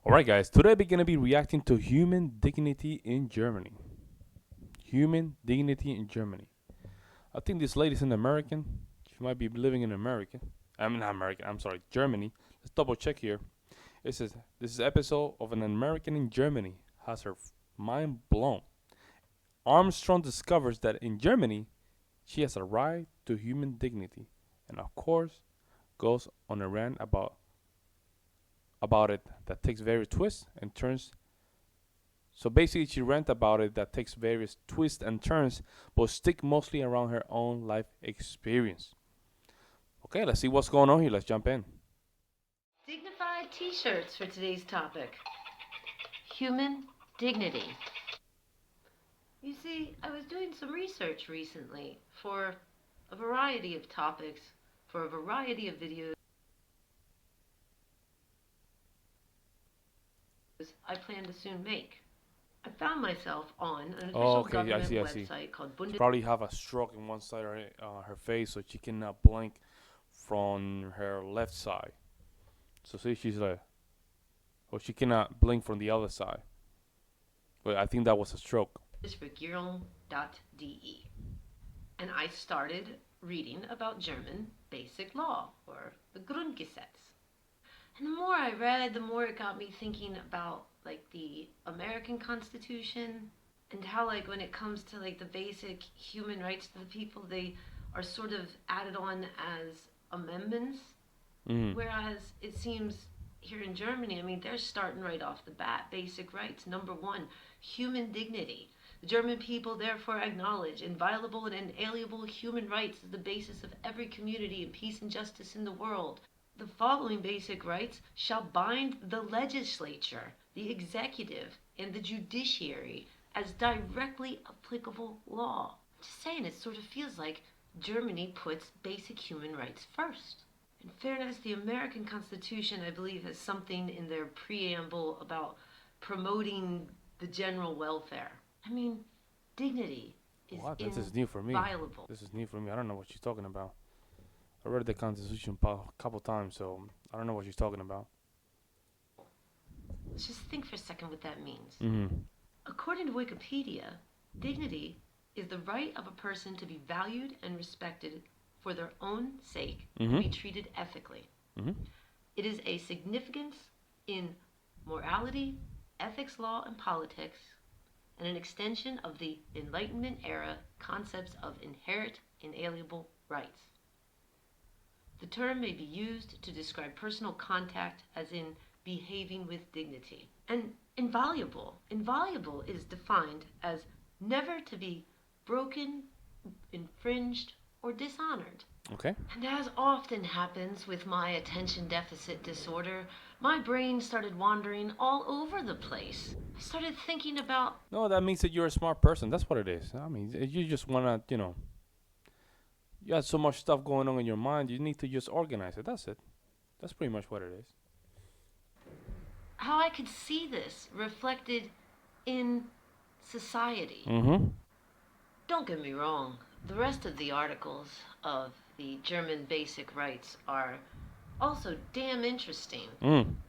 Alright, guys, today we're going to be reacting to human dignity in Germany. Human dignity in Germany. I think this lady's an American. She might be living in America. I'm not American, I'm sorry, Germany. Let's double check here. It says, this is episode of an American in Germany has her mind blown. Armstrong discovers that in Germany, she has a right to human dignity. And of course, goes on a rant about it that takes various twists and turns. So basically, she rant about it that takes various twists and turns, but stick mostly around her own life experience. Okay, let's see what's going on here. Let's jump in. Dignified t-shirts for today's topic. Human dignity. You see, I was doing some research recently for a variety of topics, for a variety of videos I plan to soon make. I found myself on an Oh, official okay, I government see, I see. website called She Bundes. probably have a stroke in one side of her face, so she cannot blink from her left side. So see, she's like, or she cannot blink from the other side. But I think that was a stroke. Regierung.de. And I started reading about German basic law, or the Grundgesetz. And the more I read, the more it got me thinking about like the American Constitution and how like when it comes to like the basic human rights of the people, they are sort of added on as amendments. Whereas it seems here in Germany, I mean, they're starting right off the bat. Basic rights. Number one, human dignity. The German people therefore acknowledge inviolable and inalienable human rights as the basis of every community and peace and justice in the world. The following basic rights shall bind the legislature, the executive, and the judiciary as directly applicable law. Just saying, it sort of feels like Germany puts basic human rights first. In fairness, the American Constitution, I believe, has something in their preamble about promoting the general welfare. I mean, dignity is What? This is new for me. inviolable. This is new for me. I don't know what she's talking about. I read the Constitution a couple times, so I don't know what she's talking about. Let's just think for a second what that means. Mm-hmm. According to Wikipedia, dignity is the right of a person to be valued and respected for their own sake and be treated ethically. It is a significance in morality, ethics law, and politics, and an extension of the Enlightenment era concepts of inherent inalienable rights. The term may be used to describe personal contact, as in behaving with dignity. And inviolable. Inviolable is defined as never to be broken, infringed, or dishonored. Okay. And as often happens with my attention deficit disorder, my brain started wandering all over the place. I started thinking about. No, that means that you're a smart person. That's what it is. I mean, you just wanna, you have so much stuff going on in your mind. You need to just organize it. That's it. That's pretty much what it is. How I could see this reflected in society. Don't get me wrong, the rest of the articles of the German Basic Rights are also damn interesting.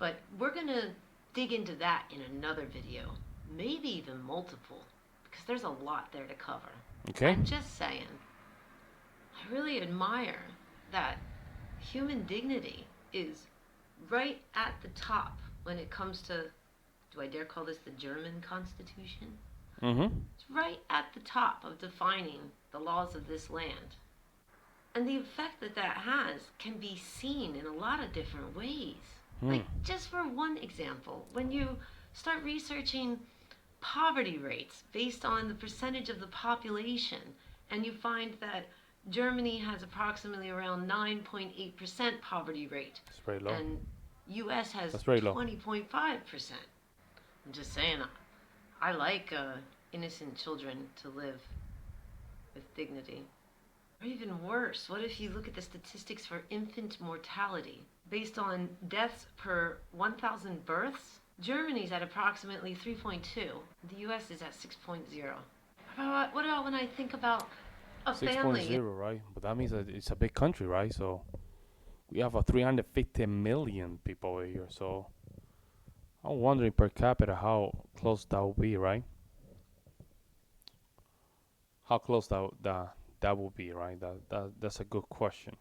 But we're gonna dig into that in another video, maybe even multiple, because there's a lot there to cover. Okay. I'm just saying, I really admire that human dignity is right at the top when it comes to, do I dare call this the German Constitution? It's right at the top of defining the laws of this land. And the effect that that has can be seen in a lot of different ways. Like, just for one example, when you start researching poverty rates based on the percentage of the population, and you find that Germany has approximately around 9.8% poverty rate. It's very low. And US has That's very low. 20.5%. I'm just saying, I like innocent children to live with dignity. Or even worse, what if you look at the statistics for infant mortality? Based on deaths per 1,000 births, Germany's at approximately 3.2. The US is at 6.0. What about when I think about a family? 6.0, right? But that means that it's a big country, right? So we have 350 million people over here. So I'm wondering per capita how close that will be, right? How close that will be, right? That's a good question.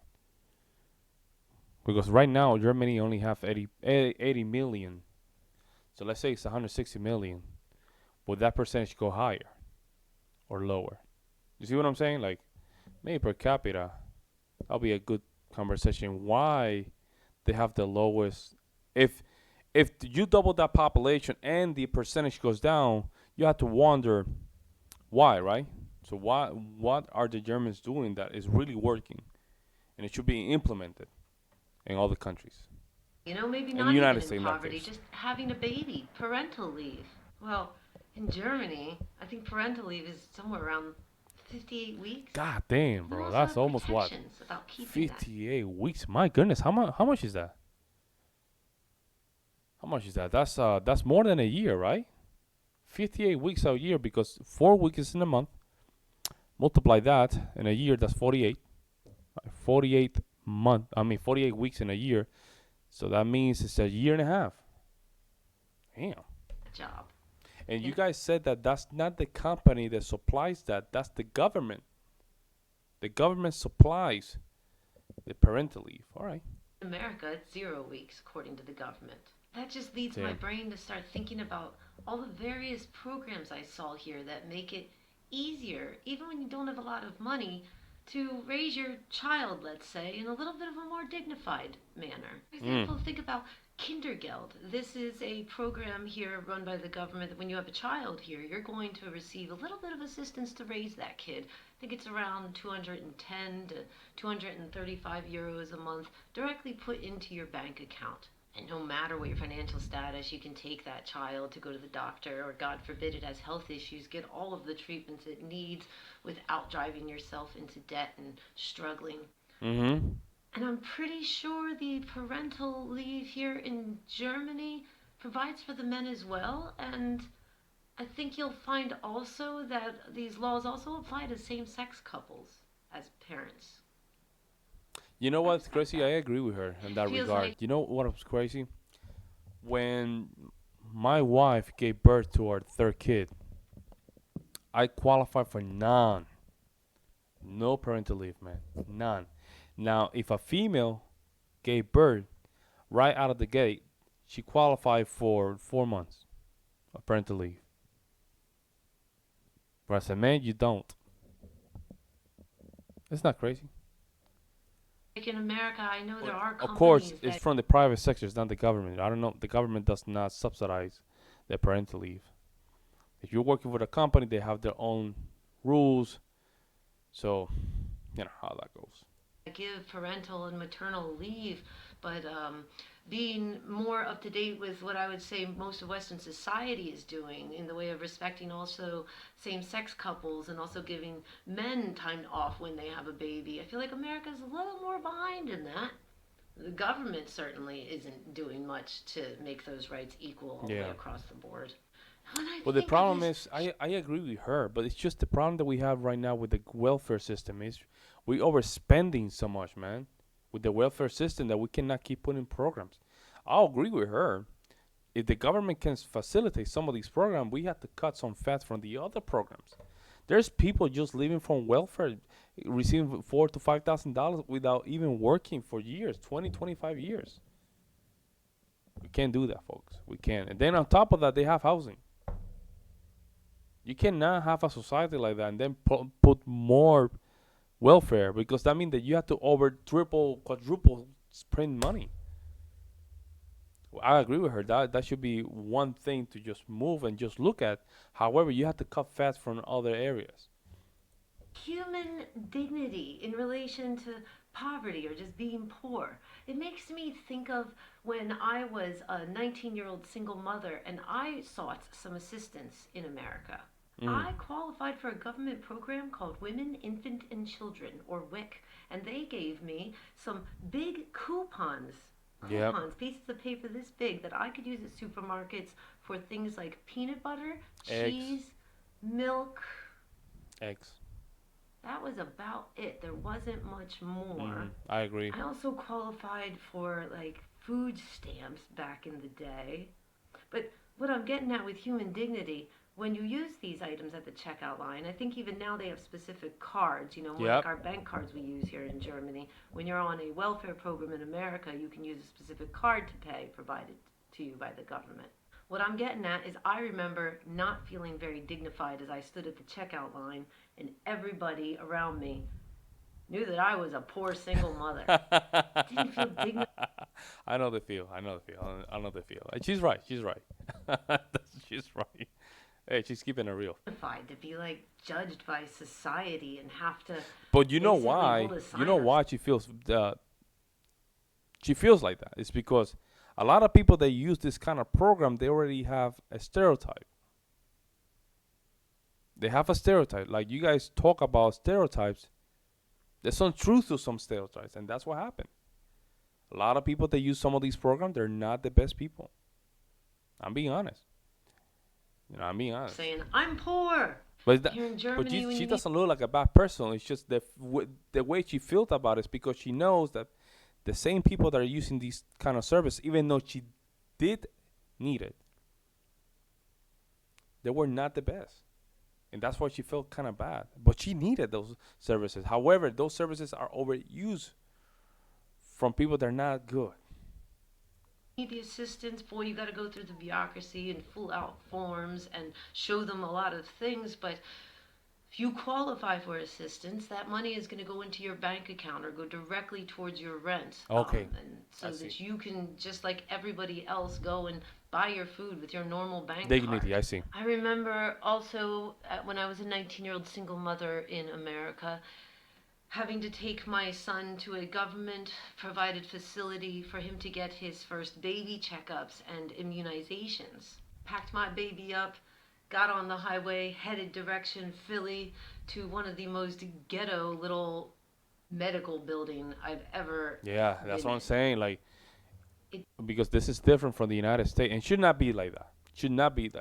Because right now Germany only have 80 million. So let's say it's 160 million. Would that percentage go higher or lower? You see what I'm saying? Like maybe per capita, that'll be a good conversation. Why they have the lowest? If if you double that population and the percentage goes down, you have to wonder why, right? So why what are the Germans doing that is really working and it should be implemented in all the countries? Maybe In the not even United in States in that poverty, case. just having a baby, parental leave. Well, in Germany, I think parental leave is somewhere around 58 weeks. God damn, And they bro. also That's have almost what? protections about keeping that. 58 weeks. My goodness. How much is that? How much is that? That's more than a year, right? 58 weeks a year because 4 weeks is in a month. Multiply that in a year, that's 48. 48 month. I mean 48 weeks in a year. So that means it's a year and a half. Damn. Job. And you In guys said that that's not the company that supplies that. That's the government. The government supplies the parental leave. All right. America, it's 0 weeks, according to the government. That just leads my Damn. brain to start thinking about all the various programs I saw here that make it easier, even when you don't have a lot of money, to raise your child, let's say, in a little bit of a more dignified manner. For Mm. example, think about Kindergeld. This is a program here run by the government that when you have a child here, you're going to receive a little bit of assistance to raise that kid. I think it's around 210 to 235 euros a month directly put into your bank account. And no matter what your financial status, you can take that child to go to the doctor, or God forbid it has health issues, get all of the treatments it needs without driving yourself into debt and struggling. Mm-hmm. And I'm pretty sure the parental leave here in Germany provides for the men as well. And I think you'll find also that these laws also apply to same sex couples as parents. You know I what's respect crazy? I that. agree with her in It that feels regard. like You know what was crazy? When my wife gave birth to our third kid, I qualified for none. No parental leave, man. None. Now, if a female gave birth right out of the gate, she qualified for 4 months of parental leave. But as a man, you don't. It's not crazy. in America, I know there But are of course, companies it's that from the private sector, it's not the government. I don't know. The government does not subsidize the parental leave. If you're working for the company, they have their own rules. So, you know how that goes. give parental and maternal leave, but being more up to date with what I would say most of Western society is doing in the way of respecting also same sex couples and also giving men time off when they have a baby. I feel like America's a little more behind in that. The government certainly isn't doing much to make those rights equal all the way Yeah. across the board. When I But the think of problem this, is, I agree with her, but it's just the problem that we have right now with the welfare system is we overspending so much, man, with the welfare system that we cannot keep putting programs. I'll agree with her. If the government can facilitate some of these programs, we have to cut some fat from the other programs. There's people just living from welfare, receiving $4,000 to $5,000 without even working for years, 20, 25 years. We can't do that, folks. We can't. And then on top of that, they have housing. You cannot have a society like that and then put more welfare because that means that you have to over triple, quadruple spend money. I agree with her. That should be one thing to just move and just look at. However, you have to cut fat from other areas. human dignity in relation to poverty or just being poor. It makes me think of when I was a 19-year-old single mother and I sought some assistance in America. Mm. I qualified for a government program called Women, Infant, and Children, or WIC, and they gave me some big coupons. Yep. Coupons, pieces of paper this big that I could use at supermarkets for things like peanut butter, Eggs. cheese, milk, Eggs. that was about it. There wasn't much more. I agree. I also qualified for like food stamps back in the day. But what I'm getting at with human dignity, when you use these items at the checkout line, I think even now they have specific cards, more like Yep. our bank cards we use here in Germany. When you're on a welfare program in America, you can use a specific card to pay provided to you by the government. What I'm getting at is I remember not feeling very dignified as I stood at the checkout line and everybody around me knew that I was a poor single mother. Didn't feel dignified I know the feel. I know the feel. I know the feel. She's right. She's right. She's right. Hey, she's keeping it real. to be like judged by society and have to But you know basically hold why? a You sign know up. why she feels like that? It's because a lot of people that use this kind of program, they already have a stereotype. They have a stereotype. Like you guys talk about stereotypes, there's some truth to some stereotypes, and that's what happened. A lot of people that use some of these programs, they're not the best people. I'm being honest. I'm being honest. Saying I'm poor. But Here in but Germany, when she you meet doesn't look like a bad person. It's just the way she feels about it is because she knows that the same people that are using these kind of service, even though she did need it, they were not the best. And that's why she felt kind of bad. But she needed those services. However, those services are overused from people that are not good. need the assistance, boy, you got to go through the bureaucracy and fill out forms and show them a lot of things. But if you qualify for assistance, that money is going to go into your bank account or go directly towards your rent. Okay, And I so see. that you can, just like everybody else, go and buy your food with your normal bank Dignity, card. I see. I remember also when I was a 19-year-old single mother in America, having to take my son to a government provided facility for him to get his first baby checkups and immunizations. Packed my baby up, got on the highway, headed direction Philly to one of the most ghetto little medical building I've ever Yeah, that's been what I'm in. saying. Like, It because this is different from the United States and should not be like that. Should not be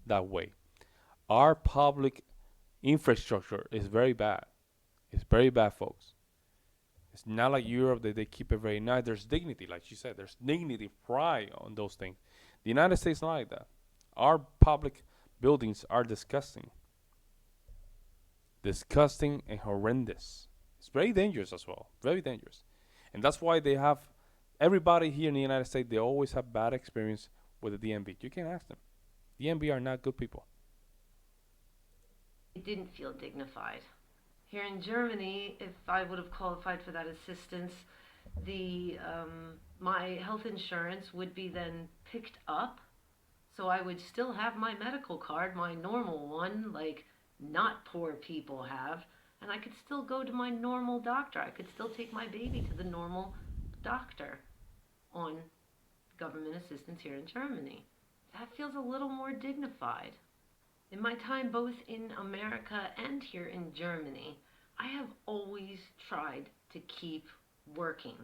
that way. Our public infrastructure is very bad. It's very bad, folks. It's not like Europe that they keep it very nice. There's dignity, like you said. There's dignity, pride on those things. The United States not like that. Our public buildings are disgusting, disgusting and horrendous. It's very dangerous as well. Very dangerous, and that's why they have everybody here in the United States. They always have bad experience with the DMV. You can ask them. DMV are not good people. didn't feel dignified. Here in Germany, if I would have qualified for that assistance, the my health insurance would be then picked up, so I would still have my medical card, my normal one, like not poor people have, and I could still go to my normal doctor. I could still take my baby to the normal doctor on government assistance here in Germany. That feels a little more dignified. In my time both in America and here in Germany, I have always tried to keep working.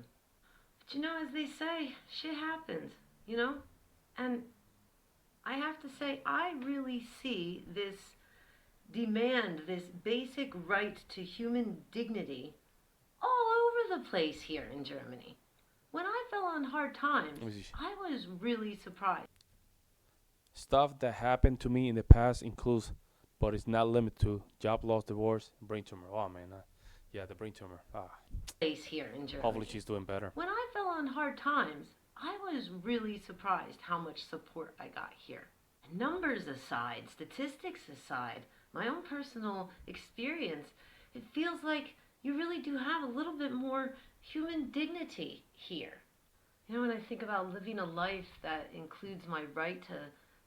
But as they say, shit happens, you know? And I have to say, I really see this demand, this basic right to human dignity all over the place here in Germany. When I fell on hard times, I was really surprised. Stuff that happened to me in the past includes, but it's not limited to, job loss, divorce, brain tumor. Oh man, yeah, the brain tumor. Place here in Germany. Hopefully she's doing better. When I fell on hard times, I was really surprised how much support I got here. Numbers aside, statistics aside, my own personal experience, it feels like you really do have a little bit more human dignity here. When I think about living a life that includes my right to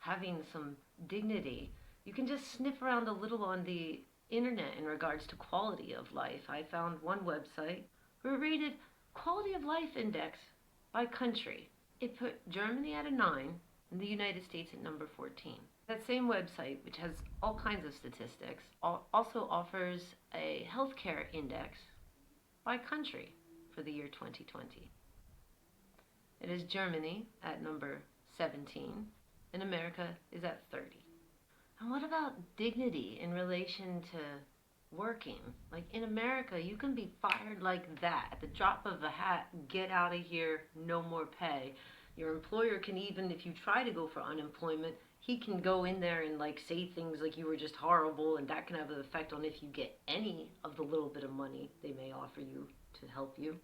having some dignity, you can just sniff around a little on the internet in regards to quality of life. I found one website where it rated quality of life index by country. It put Germany at a 9 and the United States at number 14. That same website, which has all kinds of statistics, also offers a healthcare index by country for the year 2020. It is Germany at number 17, and America is at 30. And what about dignity in relation to working? Like in America, you can be fired like that at the drop of a hat, get out of here, no more pay. Your employer can, even if you try to go for unemployment, he can go in there and like say things like you were just horrible, and that can have an effect on if you get any of the little bit of money they may offer you to help you.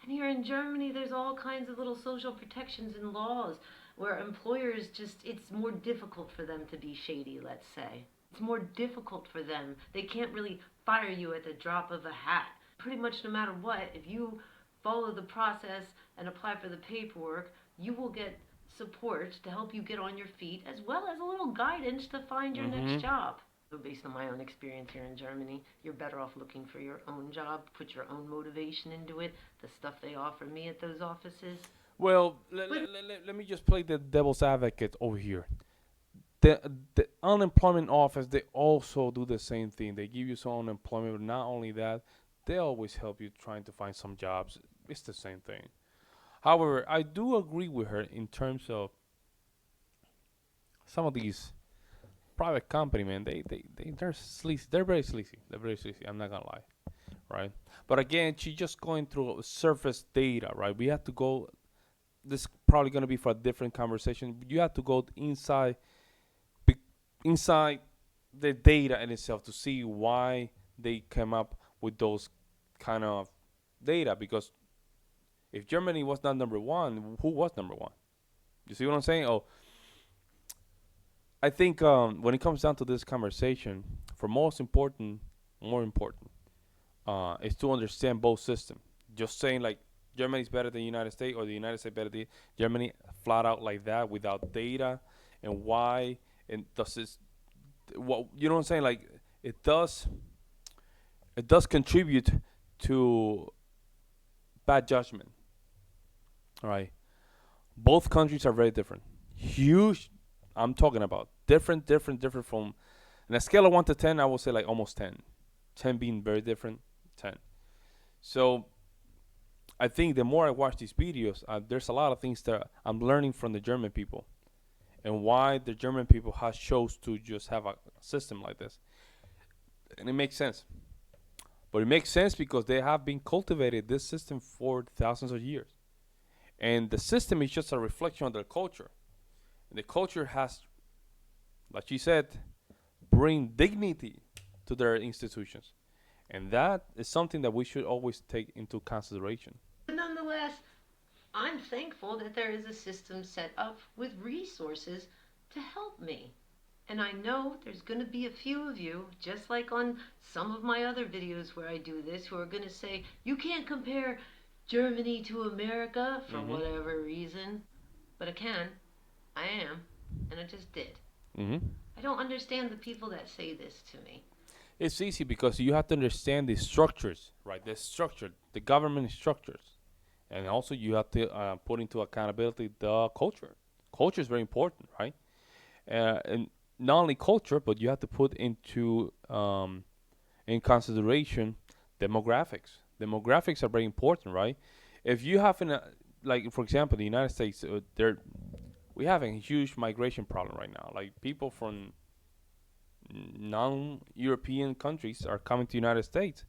And here in Germany, there's all kinds of little social protections and laws where employers just, it's more difficult for them to be shady, let's say. It's more difficult for them. They can't really fire you at the drop of a hat. Pretty much no matter what, if you follow the process and apply for the paperwork, you will get support to help you get on your feet, as well as a little guidance to find your next Mm-hmm. job. So based on my own experience here in Germany, you're better off looking for your own job, put your own motivation into it, the stuff they offer me at those offices. Well, But let me just play the devil's advocate over here. The unemployment office, they also do the same thing. They give you some unemployment, but not only that, they always help you trying to find some jobs. It's the same thing. However, I do agree with her in terms of some of these private company, man. They're sleazy. They're very sleazy. They're very sleazy. I'm not gonna lie, right? But again, she's just going through surface data, right? We have to go. This is probably gonna be for a different conversation. You have to go be- inside the data in itself to see why they came up with those kind of data. Because if Germany was not number one, who was number one? You see what I'm saying? Oh, I think when it comes down to this conversation, for more important, is to understand both systems. Just saying like Germany's better than the United States or the United States better than Germany, flat out like that without data and why and does this what you know what I'm saying? Like it does it does contribute to bad judgment. All right, both countries are very different. Huge. I'm talking about different from. On a scale of 1 to 10, I would say like almost 10. 10 being very different. 10. So I think the more I watch these videos, there's a lot of things that I'm learning from the German people and why the German people has chose to just have a system like this, and it makes sense. But it makes sense because they have been cultivated this system for thousands of years, and the system is just a reflection of their culture. And the culture has, like she said, bring dignity to their institutions, and that is something that we should always take into consideration. nonetheless, I'm thankful that there is a system set up with resources to help me. And I know there's going to be a few of you, just like on some of my other videos where I do this, who are going to say, you can't compare Germany to America for Mm-hmm. whatever reason. But I can. I am. And I just did. Mm-hmm. I don't understand the people that say this to me. It's easy because you have to understand the structures, right? The structure, the government structures, and also you have to put into accountability the culture. Culture is very important, right? And not only culture, but you have to put into in consideration demographics. Demographics are very important, right? If you have like for example, the United States, we have a huge migration problem right now. Like people from non-European countries are coming to the United States.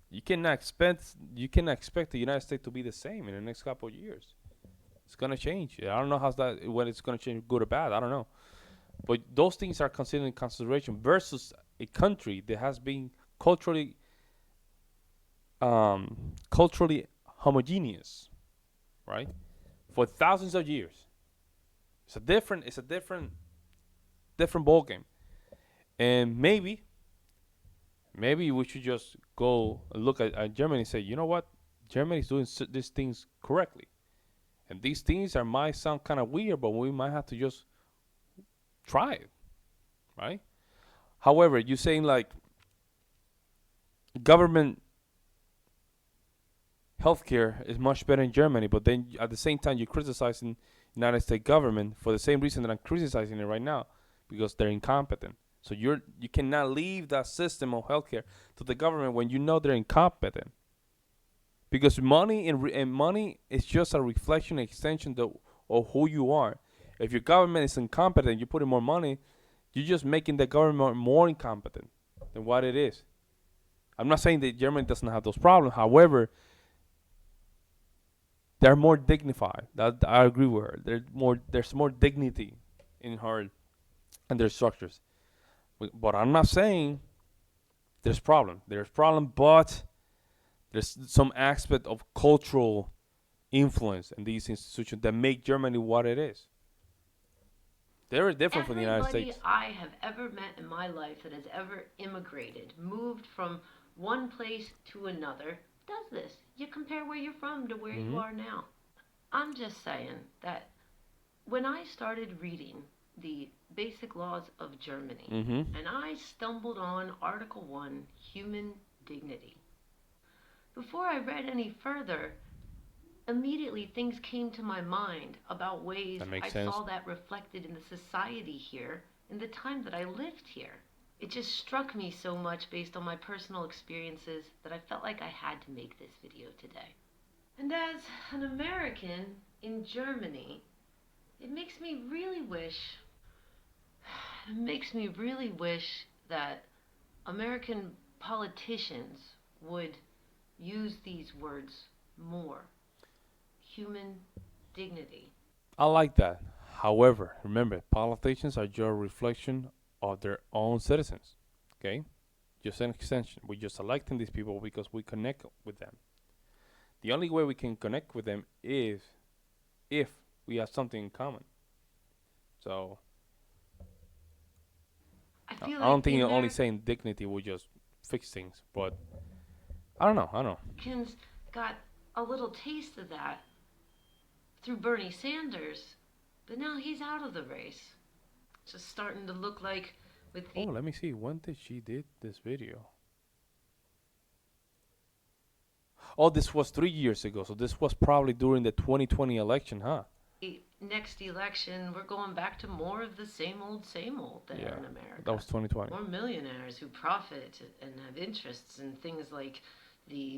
You cannot expect the United States to be the same in the next couple of years. It's gonna change. I don't know how's that when it's gonna change, good or bad. I don't know. But those things are considered in consideration versus a country that has been culturally culturally homogeneous, right? For thousands of years. It's a different ball game. And maybe we should just go look at Germany and say, you know what? Germany is doing these things correctly. And these things are might sound kind of weird, but we might have to just try it, right? However, you're saying like government healthcare is much better in Germany, but then at the same time you're criticizing United States government for the same reason that I'm criticizing it right now, because they're incompetent. So you cannot leave that system of healthcare to the government when you know they're incompetent, because money is just a reflection, extension of who you are. If your government is incompetent, you put in more money, you're just making the government more incompetent than what it is. I'm not saying that Germany doesn't have those problems. However, They're more dignified. That I agree with her. There's more dignity in her and their structures. But I'm not saying there's problem. There's problem, but there's some aspect of cultural influence in these institutions that make Germany what it is. They're different from the United Everybody States. I have ever met in my life that has ever immigrated, moved from one place to another, does this. You compare where you're from to where you Mm-hmm. are now. I'm just saying that when I started reading the basic laws of Germany, Mm-hmm. and I stumbled on Article 1, human dignity, before I read any further, immediately things came to my mind about ways That makes I saw sense. that reflected in the society here in the time that I lived here. It just struck me so much based on my personal experiences that I felt like I had to make this video today. And as an American in Germany, it makes me really wish it makes me really wish that American politicians would use these words more. Human dignity. I like that. However, remember, politicians are just a reflection of their own citizens. Okay? Just an extension. We're just electing these people because we connect with them. The only way we can connect with them is if we have something in common. So I I feel I don't like the think only saying dignity will just fix things. But I don't know. I don't know. Americans got a little taste of that through Bernie Sanders, but now he's out of the race. It's just starting to look like with Oh, the let me see. When did she did this video? Oh, this was 3 years ago. So this was probably during the 2020 election, huh? next election, we're going back to more of the same old there Yeah, in that America. was 2020. More millionaires who profit and have interests in things like the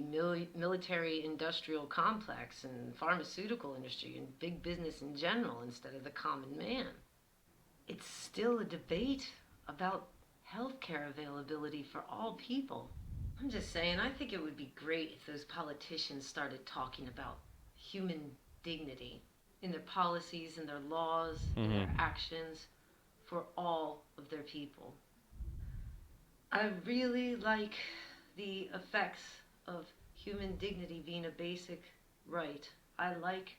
military industrial complex and pharmaceutical industry and big business in general instead of the common man. It's still a debate about healthcare availability for all people. I'm just saying, I think it would be great if those politicians started talking about human dignity in their policies, in their laws, in their Mm-hmm. actions for all of their people. I really like the effects of human dignity being a basic right. I like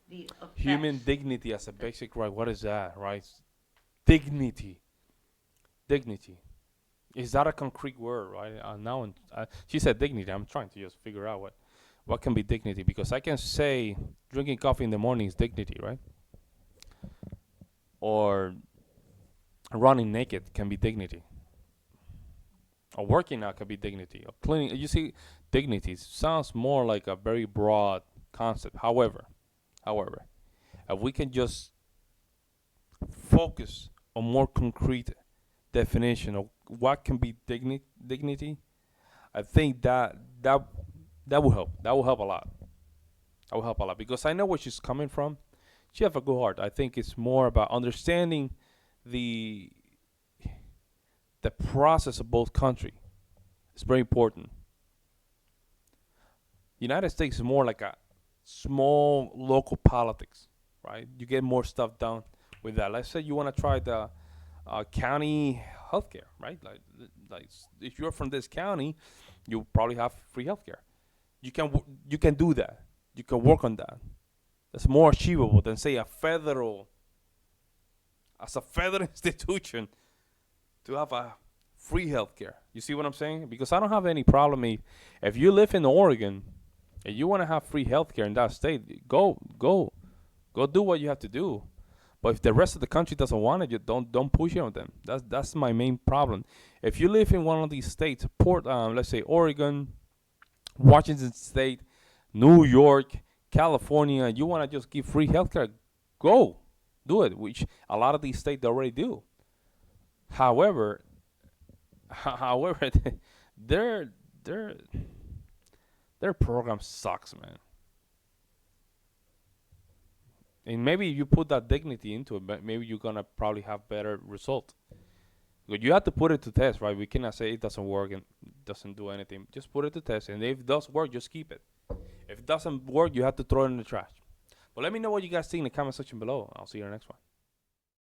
the effects Human dignity as a that basic right. What is that, right? Dignity. Dignity. Is that a concrete word, right? She said dignity. I'm trying to just figure out what can be dignity because I can say drinking coffee in the morning is dignity, right? Or running naked can be dignity. Or working out can be dignity. Or cleaning. You see, dignity sounds more like a very broad concept. However, if we can just focus on more concrete definition of what can be dignity, I think that will help. That will help a lot. That will help a lot because I know where she's coming from. She have a good heart. I think it's more about understanding the the process of both country. It's very important. United States is more like a small local politics, right? You get more stuff done with that. Let's say you want to try the county healthcare, right? Like if you're from this county, you probably have free healthcare. You can do that. You can work on that. That's more achievable than say a federal institution to have a free healthcare. You see what I'm saying? Because I don't have any problem if you live in Oregon and you want to have free healthcare in that state, go do what you have to do. But if the rest of the country doesn't want it, you don't push it on them. That's my main problem. If you live in one of these states, let's say Oregon, Washington State, New York, California, you want to just give free healthcare, go do it. Which a lot of these states already do. However, however, their their their program sucks, man. And maybe you put that dignity into it, but maybe you're gonna probably have better result. But you have to put it to test, right? We cannot say it doesn't work and doesn't do anything. Just put it to test, and if it does work, just keep it. If it doesn't work, you have to throw it in the trash. But let me know what you guys think in the comment section below. I'll see you in the next one.